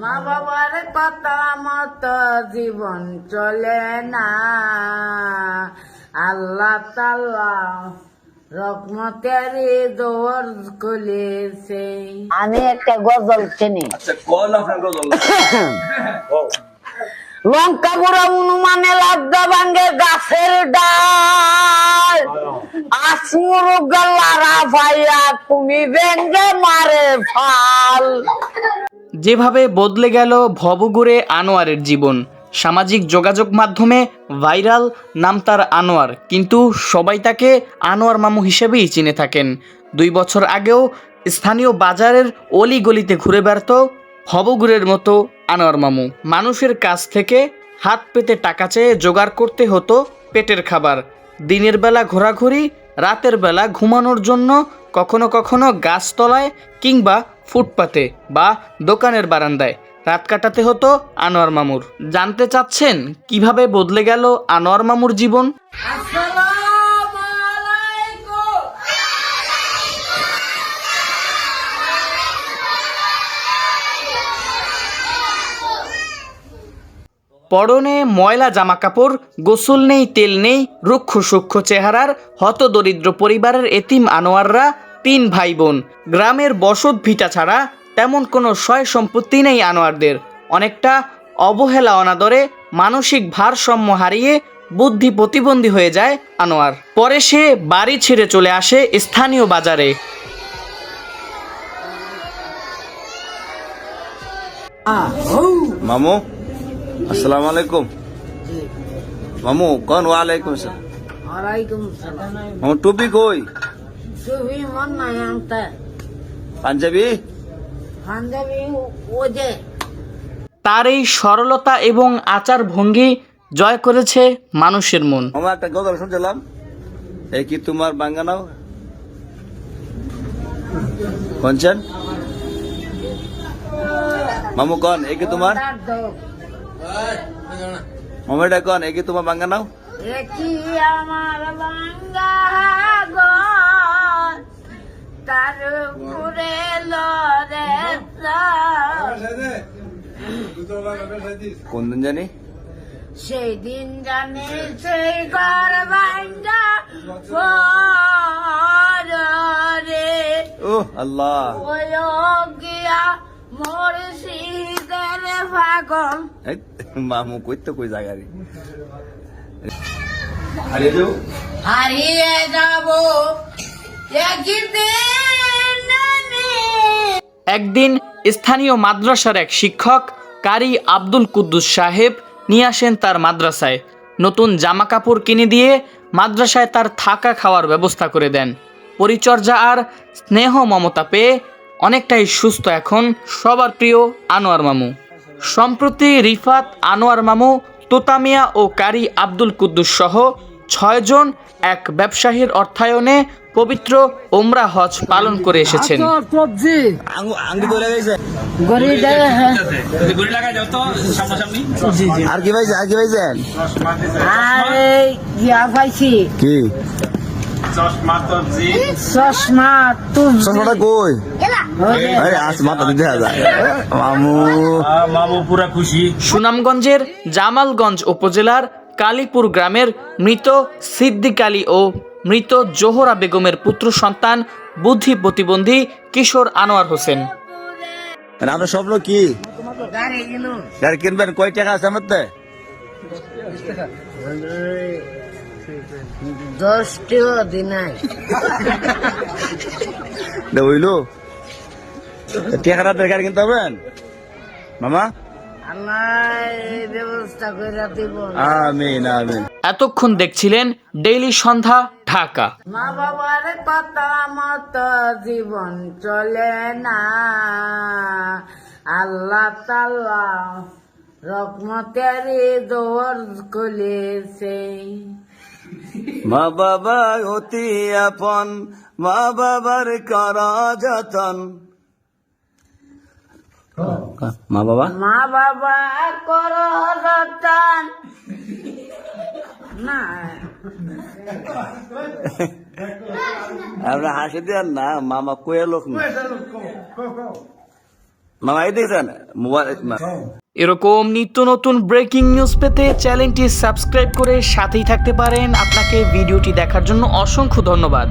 মা বাবার কথা মতো জীবন চলে না, আল্লাহ তাআলা রহমতের দোর খুলেছে। আমি একটা গজল চিনি। আচ্ছা কোন আপনার গজল? লঙ্কা বুড়া অনুমানে লজ্জা ভাঙ্গে গাছের ডাল, আসমুরু গল্লারা ভাইয়া তুমি ভেঙ্গে মারে ফাল। যেভাবে বদলে গেল ভবঘুরে আনোয়ারের জীবন। সামাজিক যোগাযোগ মাধ্যমে ভাইরাল, নাম তার আনোয়ার, কিন্তু সবাই তাকে আনোয়ার মামু হিসেবেই চিনে থাকেন। 2 বছর আগেও স্থানীয় বাজারের অলিগলিতে ঘুরে বেড়াত ভবঘুরের মতো আনোয়ার মামু। মানুষের কাছ থেকে হাত পেতে টাকা চেয়ে জোগাড় করতে হতো পেটের খাবার। দিনের বেলা ঘোরাঘুরি, রাতের বেলা ঘুমানোর জন্য কখনো কখনো গাছতলায় কিংবা ফুটপাতে বা দোকানের বারান্দায় রাত কাটাতে হতো আনোয়ার মামুর। জানতে চাচ্ছেন কিভাবে বদলে গেল আনোয়ার মামুর জীবন? আসসালামু আলাইকুম। পরনে ময়লা জামা কাপড়, গোসল নেই, তেল নেই, রুক্ষ সূক্ষ্ম চেহারার হতদরিদ্র পরিবারের এতিম আনোয়াররা 3 ভাই বোন। গ্রামের বসত ভিটা ছাড়া তেমন কোনো সয় সম্পত্তি নেই আনোয়ারদের। অনেকটা অবহেলা অনাদরে মানসিক ভারসাম্য হারিয়ে বুদ্ধি প্রতিবন্ধী হয়ে যায় আনোয়ার। পরে সে বাড়ি ছেড়ে চলে আসে স্থানীয় বাজারে। মামু আসসালামু আলাইকুম। মামু কোন? ওয়ালাইকুম আসসালাম। ওয়ালাইকুম সালাম। মামু টুপি কই? তুমি মন নাই আনতে পাঞ্জাবি? পাঞ্জাবি ওজে। তার এই সরলতা এবং আচার ভঙ্গি জয় করেছে মানুষের মন। মামা একটা গজল শুনছিলাম, এই কি তোমার বাঙ্গানাও কোনছেন? মামু কন এই কি তোমার? মামু এটা কন এই কি তোমার বাঙ্গানাও? একই আমার বাঙ্গা ঘর, তার উপরে লড়ে কোন দিন জানি? সেই দিন জানি সেই ঘর ভাঙ্গা রে। ও আল্লাহ, ওই গিয়া মুর্শিদের পাগল। এই, মামু কইতে কই জায়গা রে হারিয়ে যাও। হারিয়ে যাব একদিন স্থানীয় মাদ্রাসার এক শিক্ষক কারি আব্দুল কুদ্দুস সাহেব নিয়ে আসেন তার মাদ্রাসায়। নতুন জামা কাপড় কিনে দিয়ে মাদ্রাসায় তার থাকা খাওয়ার ব্যবস্থা করে দেন। পরিচর্যা আর স্নেহ মমতা পেয়ে অনেকটাই সুস্থ এখন সবার প্রিয় আনোয়ার মামু। সম্প্রতি রিফাত, আনোয়ার মামু, তোতামিয়া ও কারি আব্দুল কুদ্দুস সহ 6 জন এক ব্যবসায়ীর অর্থায়নে পবিত্র ওমরা হজ পালন করে এসেছেন। আঙ্গি বলে গেছে আর কি ভাইছে? আর কি ভাইছেন? কি চশমা চশমাটা কই? আরে আজ মাথা দেখা যায়। মামু পুরা খুশি। সুনামগঞ্জের জামালগঞ্জ উপজেলার কালীপুর গ্রামের মৃত সিদ্দিক আলী ও মৃত জোহরা বেগমের পুত্র সন্তান বুদ্ধি প্রতিবন্ধী কিশোর আনোয়ার হোসেন। আপনার স্বপ্ন কি? গাড়ি কিনবেন? কয় টাকা আছে আমার? 10 টাকা দিনাই হইল টাকাটা গাড়ি কিনতে হবেন মামা। ব্যবস্থা করে দিব। আমিন আমিন। এতক্ষণ দেখছিলেন ডেইলি সন্ধ্যা, ঢাকা। মা বাবার কথা মতো জীবন চলে না, আল্লাহ তাআলা রহমতের দোর খুলেছে। মা বাবা অতি আপন, মা বাবার করা যতন। মা বাবা করো যতন। না আমরা হাসি দেন না, মামা কয়ে লোক না। মামা এই দেখছেন মোবাইল এরকম নিত্য নতুন ব্রেকিং নিউজ পেতে চ্যানেলটি সাবস্ক্রাইব করে সাথেই থাকতে পারেন। আপনাকে ভিডিওটি দেখার জন্য অসংখ্য ধন্যবাদ।